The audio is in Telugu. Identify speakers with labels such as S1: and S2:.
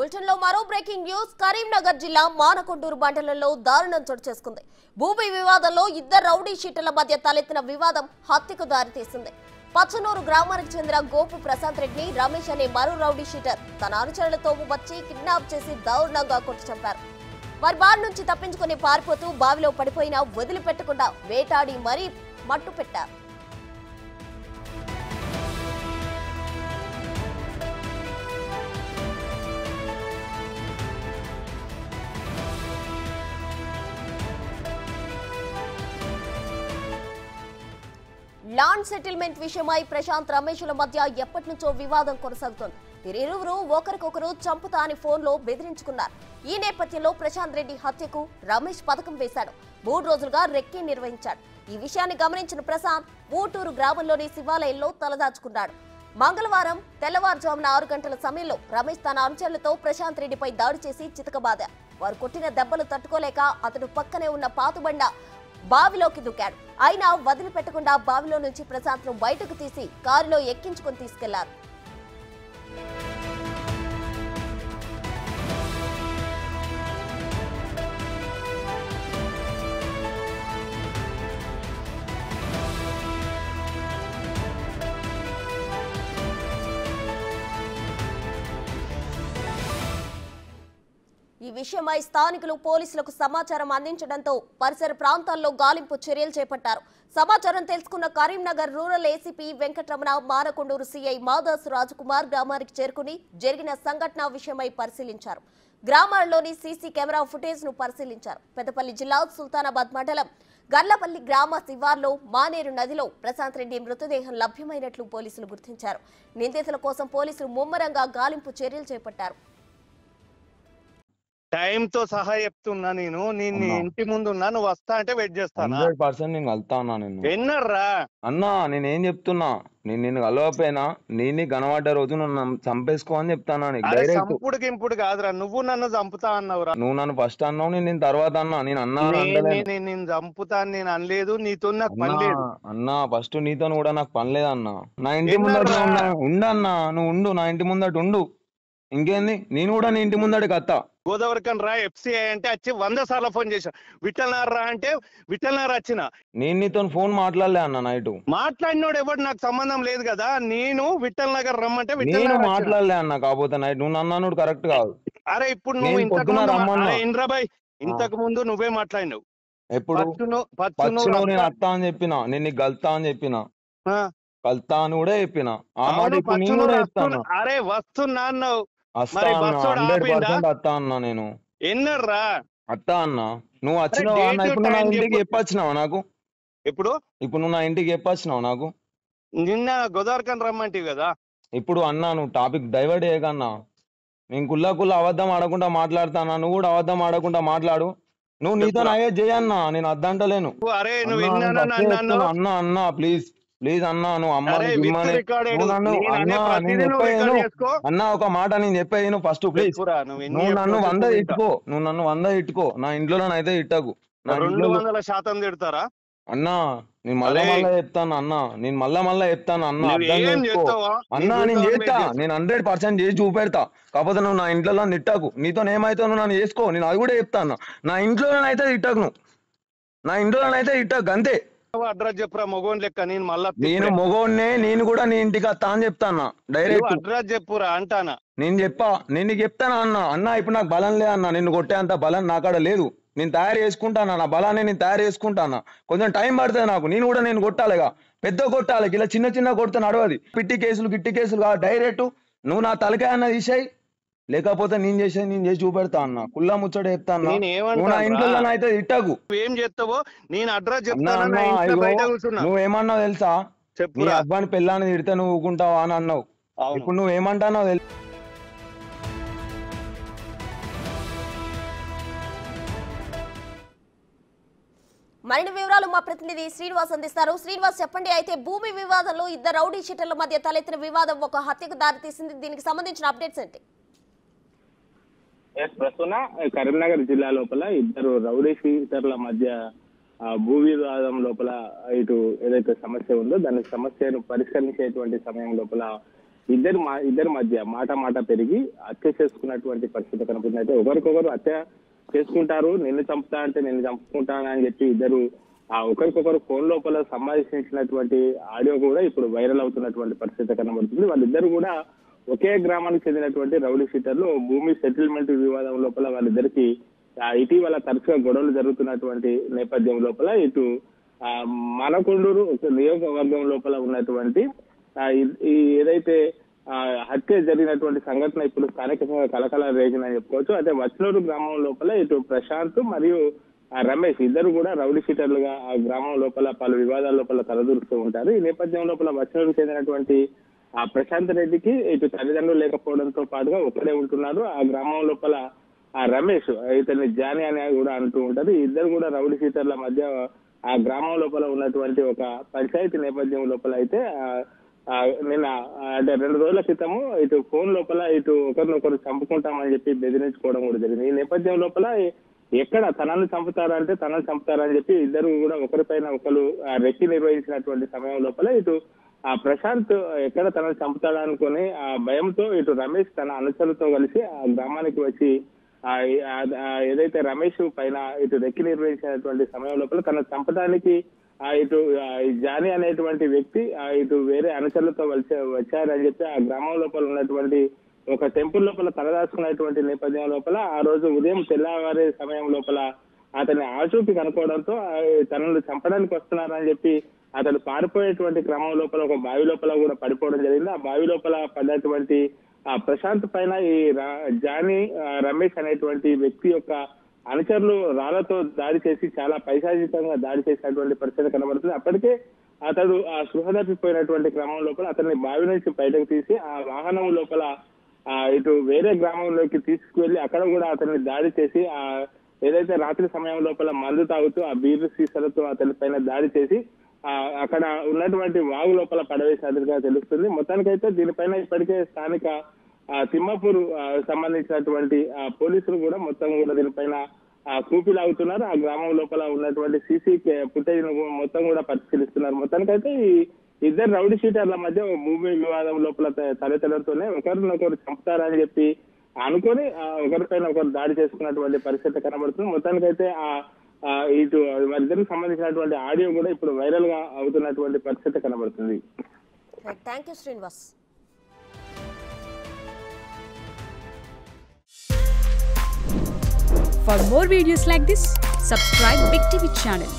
S1: బులెటిన్ లో మరో బ్రేకింగ్ న్యూస్. కరీంనగర్ జిల్లా మానకొండూరు మండలంలో దారుణం చోటు చేసుకుంది. భూమి వివాదంలో ఇద్దరు రౌడీ షీటర్ల మధ్య తలెత్తిన వివాదం హత్యకు దారితీసింది. పచ్చనూరు గ్రామానికి చెందిన గోపు ప్రశాంత్ రెడ్డిని రమేష్ అనే మరో రౌడీ షీటర్ తన అనుచరులతో వచ్చి కిడ్నాప్ చేసి దారుణంగా కొట్టి చంపారు. వారి బారి నుంచి తప్పించుకుని పారిపోతూ బావిలో పడిపోయినా వదిలిపెట్టకుండా వేటాడి మరీ మట్టు పెట్టారు. ల్యాండ్ సెటిల్మెంట్ విషయమై ప్రశాంత్ రమేష్ల మధ్య ఎప్పటి నుంచో వివాదం కొనసాగుతోంది. వీరిరువురు ఒకరికొకరు చంపుతా అని ఫోన్లో బెదిరించుకున్నారు. ఈ నేపథ్యంలో ప్రశాంత్ రెడ్డి హత్యకు రమేష్ పథకం వేశాడు. 3 రోజులుగా రెక్కీ నిర్వహించాడు. ఈ విషయాన్ని గమనించిన ప్రశాంత్ ఊటూరు గ్రామంలోని శివాలయంలో తలదాచుకున్నాడు. మంగళవారం తెల్లవారుజామున 6 గంటల సమయంలో రమేష్ తన అనుచరులతో ప్రశాంత్ రెడ్డిపై దాడి చేసి చితకబాదారు. వారు కొట్టిన దెబ్బలు తట్టుకోలేక అతడు పక్కనే ఉన్న పాతుబండ బావిలోకి దూకాడు. అయినా వదిలిపెట్టకుండా బావిలో నుంచి ప్రశాంత్ ను బయటకు తీసి కారులో ఎక్కించుకుని తీసుకెళ్లారు. ఈ విషయమై స్థానికులు పోలీసులకు సమాచారం అందించడంతో పరిసర ప్రాంతాల్లో గాలింపు చర్యలు చేపట్టారు. సమాచారం తెలుసుకున్న Karimnagar rural ACP Venkataramana, Manakondur CI Madasu Rajkumar గ్రామానికి చేరుకుని జరిగిన సంఘటన విషయమై పరిశీలించారు. గ్రామాల్లోని సీసీ కెమెరా ఫుటేజ్ ను పరిశీలించారు. పెద్దపల్లి జిల్లా సుల్తానాబాద్ మండలం గర్లపల్లి గ్రామ శివార్లో మానేరు నదిలో ప్రశాంత్ రెడ్డి మృతదేహం లభ్యమైనట్లు పోలీసులు గుర్తించారు. నిందితుల కోసం పోలీసులు ముమ్మరంగా గాలింపు చర్యలు చేపట్టారు.
S2: టైం తో సహా చెప్తున్నా నేను ఇంటి ముందు ఉన్నా, నువ్వు వస్తా అంటే వెయిట్ చేస్తాను.
S3: 100% నేను కలుతా ఉన్నా. నేను
S2: విన్నర్రా
S3: అన్నా, నేనేం చెప్తున్నా, నేను నిన్ను కలవపోయినా నేను కనబడ్డ రోజు నన్ను చంపేసుకో అని చెప్తానా.
S2: చంపుడు గింపుడు కాదురా, నువ్వు నన్ను చంపుతా అన్నావురా.
S3: నువ్వు నన్ను ఫస్ట్ అన్నావు, నేను తర్వాత అన్నా. నేను అన్నా
S2: నేను చంపుతా అని నేను అనలేదు, నీతో నాకు పని లేదు
S3: అన్నా. ఫస్ట్ నీతో కూడా నాకు పని లేదన్నా. నా ఇంటి ముందట ఉండన్నా, నువ్వు ఉండు, నా ఇంటి ముందట ఉండు. ఇంకేంది, నేను కూడా నీ ఇంటి ముందడికి వస్తా.
S2: గోదావరికన్ రా ఎఫ్సిఐ అంటే వచ్చి 100 సార్లు ఫోన్ చేశా. విఠలనార్ రా అంటే విఠలనార్ వచ్చిన.
S3: నేను నీతో ఫోన్ మాట్లాడలే అన్న. నైట్
S2: మాట్లాడినోడు ఎవరు నాకు సంబంధం లేదు కదా. నేను విఠల్ నగర్ రమ్మంటే
S3: నేను మాట్లాడలే అన్న. కాకపోతే నైట్ నువ్వు నన్ను కరెక్ట్ కాదు.
S2: అరే ఇప్పుడు నువ్వు ఇంద్రాబాయ్ ఇంతకు ముందు నువ్వే మాట్లాడినావు.
S3: ఎప్పుడు నేను అత్తా అని చెప్పిన, నేను నీకు గల్తా అని చెప్పిన, కలుతా అని కూడా చెప్పిన. ఆ మాట ఇప్పుడు నేను కూడా చెప్తాను.
S2: అరే వస్తున్నా అన్నావు,
S3: వస్తా అన్నా, 100% వస్తా అన్నా. నేను
S2: ఎన్నర్రా
S3: అత్తా అన్నా. నువ్వు వచ్చినావు అన్న. ఇప్పుడు నా ఇంటికి చెప్పొచ్చినావు నాకు. ఇప్పుడు నువ్వు నా ఇంటికి చెప్పొచ్చినావు నాకు.
S2: నిన్న గోదావరికన్ రమ్మంటివి కదా.
S3: ఇప్పుడు అన్నా, నువ్వు టాపిక్ డైవర్ట్ చేయకన్నా. నేను కుల్లా అబద్ధం ఆడకుండా మాట్లాడతానా, నువ్వు కూడా అబద్ధం ఆడకుండా మాట్లాడు. నువ్వు నీతో అయ్యే చేయన్నా, నేను అద్దంటలేను. అన్నా ప్లీజ్ అన్నా, నువ్వు అన్నా ఒక మాట నేను చెప్పేది నువ్వు ఫస్ట్ ప్లీజ్. నువ్వు నన్ను 100 ఇట్టుకో, నా ఇంట్లో అయితే ఇట్టకు.
S2: 200% తిడతారా
S3: అన్నా? నేను మళ్ళా చెప్తాను అన్నా, నేను మళ్ళా చెప్తాను అన్నా. అర్థం చేసుకో అన్నా. నేను చేస్తా, నేను 100% చేసి చూపెడతా. కాకపోతే నువ్వు నా ఇంట్లో తిట్టకు. నీతో ఏమైతే నన్ను చేసుకో, నేను అది కూడా చెప్తా అన్నా. నా ఇంట్లోనైతే తిట్టకు, నువ్వు నా ఇంట్లోనైతే తిట్టకు, అంతే.
S2: అడ్రస్ చెప్పురా మొగోన్ లెక్క. నేను మళ్ళా
S3: నేను మొగోన్నే, నేను కూడా నీ ఇంటికి వస్తా అని చెప్తాను. డైరెక్ట్
S2: అడ్రస్ చెప్పురా అంటానా.
S3: నేను నీకు చెప్తానా అన్నా. ఇప్పుడు నాకు బలం లే అన్నా, నిన్ను కొట్టేంత బలం నాకాడ లేదు. నేను తయారు చేసుకుంటానా, నా బలాన్ని నేను తయారు చేసుకుంటానా. కొంచెం టైం పడుతుంది నాకు. నేను కొట్టాలిగా, పెద్ద కొట్టాలి. ఇలా చిన్న కొడితే నడవది. గిట్టి కేసులు కాదు, డైరెక్ట్ నువ్వు నా తలకాయ అన్న తీసేయి, లేకపోతే నేను చేసి చూపెడతా అన్న. కుల్లా ముచ్చట చెప్తా అన్న. నా ఇంట్లో అయితే ఇట్టకు.
S2: ఏం చేస్తావో నేను అడ్రస్ చెప్తా.
S3: నువ్వేమన్నావు తెలుసా? నీ అబ్బాని పెళ్ళాన్ని తిడితే నువ్వు ఊకుంటావా అని అన్నావు. ఇప్పుడు నువ్వేమంటావు తెలుసా?
S1: మరిన్ని వివరాలు మా ప్రతినిధి శ్రీనివాస్ అందిస్తారు. శ్రీనివాస్, చెప్పండి. అయితే భూమి వివాదంలో ఇద్దరు రౌడీ షీటర్ల మధ్య తలెత్తిన వివాదం ఒక హత్యకు దారితీసింది. దీనికి సంబంధించిన అప్డేట్స్ ఏంటి?
S4: ప్రస్తుతం కరీంనగర్ జిల్లా లోపల ఇద్దరు రౌడీ షీటర్ల మధ్య భూ వివాదం లోపల ఇటు ఏదైతే సమస్య ఉందో దాని సమస్యను పరిష్కరించేటువంటి సమయం లోపల ఇద్దరి మధ్య మాట పెరిగి హత్య చేసుకున్నటువంటి పరిస్థితి కనపడింది. అయితే ఒకరికొకరు హత్య చేసుకుంటారు, నిన్ను చంపుతా అంటే నిన్ను చంపుకుంటాను అని చెప్పి ఇద్దరు ఒకరికొకరు ఫోన్ లోపల సంభాషించినటువంటి ఆడియో కూడా ఇప్పుడు వైరల్ అవుతున్నటువంటి పరిస్థితి కనబడుతుంది. వాళ్ళిద్దరు కూడా ఒకే గ్రామానికి చెందినటువంటి రౌడీ షీటర్లు. భూమి సెటిల్మెంట్ వివాదం లోపల వాళ్ళిద్దరికి ఇటీవల తరచుగా గొడవలు జరుగుతున్నటువంటి నేపథ్యం లోపల ఇటు మనకొండూరు నియోజకవర్గం లోపల ఉన్నటువంటి ఏదైతే హత్య జరిగినటువంటి సంఘటన ఇప్పుడు స్థానికంగా కలకల రేగిందని చెప్పుకోవచ్చు. అయితే వచ్నూరు గ్రామం లోపల ఇటు ప్రశాంత్ మరియు రమేష్ ఇద్దరు కూడా రౌడీ షీటర్లుగా ఆ గ్రామం లోపల పలు వివాదాల లోపల తలదూరుస్తూ ఉంటారు. ఈ నేపథ్యం లోపల వచ్నూరుకు చెందినటువంటి ప్రశాంత్ రెడ్డికి ఇటు తల్లిదండ్రులు లేకపోవడంతో పాటుగా ఒక్కడే ఉంటున్నారు. ఆ గ్రామం లోపల రమేష్ ఇతన్ని జాని అని కూడా అంటూ ఉంటారు. ఇద్దరు కూడా రౌడీ షీటర్ల మధ్య ఆ గ్రామం లోపల ఉన్నటువంటి ఒక పంచాయతీ నేపథ్యం లోపల అయితే నిన్న అంటే 2 రోజుల క్రితము ఇటు ఫోన్ లోపల ఇటు ఒకరినొకరు చంపుకుంటామని చెప్పి బెదిరించుకోవడం కూడా జరిగింది. ఈ నేపథ్యం లోపల ఎక్కడ తనను చంపుతారంటే తనను చంపుతారని చెప్పి ఇద్దరు కూడా ఒకరిపైన ఒకరు రెక్కి నిర్వహించినటువంటి సమయం లోపల ఇటు ప్రశాంత్ ఎక్కడ తనను చంపుతాడనుకుని ఆ భయంతో ఇటు రమేష్ తన అనుచరులతో కలిసి ఆ గ్రామానికి వచ్చి ఏదైతే రమేష్ పైన ఇటు రెక్కి నిర్వహించినటువంటి సమయం లోపల తన చంపడానికి ఇటు జానీ అనేటువంటి వ్యక్తి ఇటు వేరే అనుచరులతో వచ్చారని చెప్పి ఆ గ్రామం లోపల ఉన్నటువంటి ఒక టెంపుల్ లోపల తలదాచుకున్నటువంటి నేపథ్యం లోపల ఆ రోజు ఉదయం తెల్లవారే సమయం లోపల అతని ఆచూకీ కనుక్కోవడంతో తనను చంపడానికి వస్తున్నారని చెప్పి అతను పారిపోయేటువంటి క్రమం లోపల ఒక బావి లోపల కూడా పడిపోవడం జరిగింది. ఆ బావి లోపల పడ్డటువంటి ప్రశాంత్ పైన ఈ జానీ రమేష్ అనేటువంటి వ్యక్తి యొక్క అనుచరులు రాళ్లతో దాడి చేసి చాలా పైశాచికంగా దాడి చేసినటువంటి పరిస్థితి కనబడుతుంది. అప్పటికే అతడు స్పృహ తప్పిపోయినటువంటి క్రమం లోపల అతన్ని బావి నుంచి బయటకు తీసి ఆ వాహనం లోపల ఇటు వేరే గ్రామంలోకి తీసుకువెళ్లి అక్కడ కూడా అతన్ని దాడి చేసి ఏదైతే రాత్రి సమయం లోపల మందు తాగుతూ ఆ బీరు సీసాలతో అతని పైన దాడి చేసి అక్కడ ఉన్నటువంటి వాగు లోపల పడవేసినట్టుగా తెలుస్తుంది. మొత్తానికైతే దీనిపైన ఇప్పటికే స్థానిక తిమ్మాపూర్ సంబంధించినటువంటి పోలీసులు కూడా మొత్తం కూడా దీనిపైన కూపిలాగుతున్నారు. ఆ గ్రామం లోపల ఉన్నటువంటి సీసీ ఫుటేజ్ మొత్తం కూడా పరిశీలిస్తున్నారు. మొత్తానికైతే ఈ ఇద్దరు రౌడీ షీటర్ల మధ్య భూమి వివాదం లోపల తలెత్తడంతోనే ఒకరినొకరు చంపుతారని చెప్పి అనుకొని ఒకరిపైన ఒకరు దాడి చేసుకున్నటువంటి పరిస్థితి కనబడుతుంది. మొత్తానికైతే ఇటు వారిద్దరికి సంబంధించినటువంటి ఆడియో కూడా ఇప్పుడు వైరల్ గా అవుతున్నటువంటి పరిస్థితి కనబడుతుంది.
S1: Thank you Srinivas.
S5: For more videos like this, subscribe Big TV channel.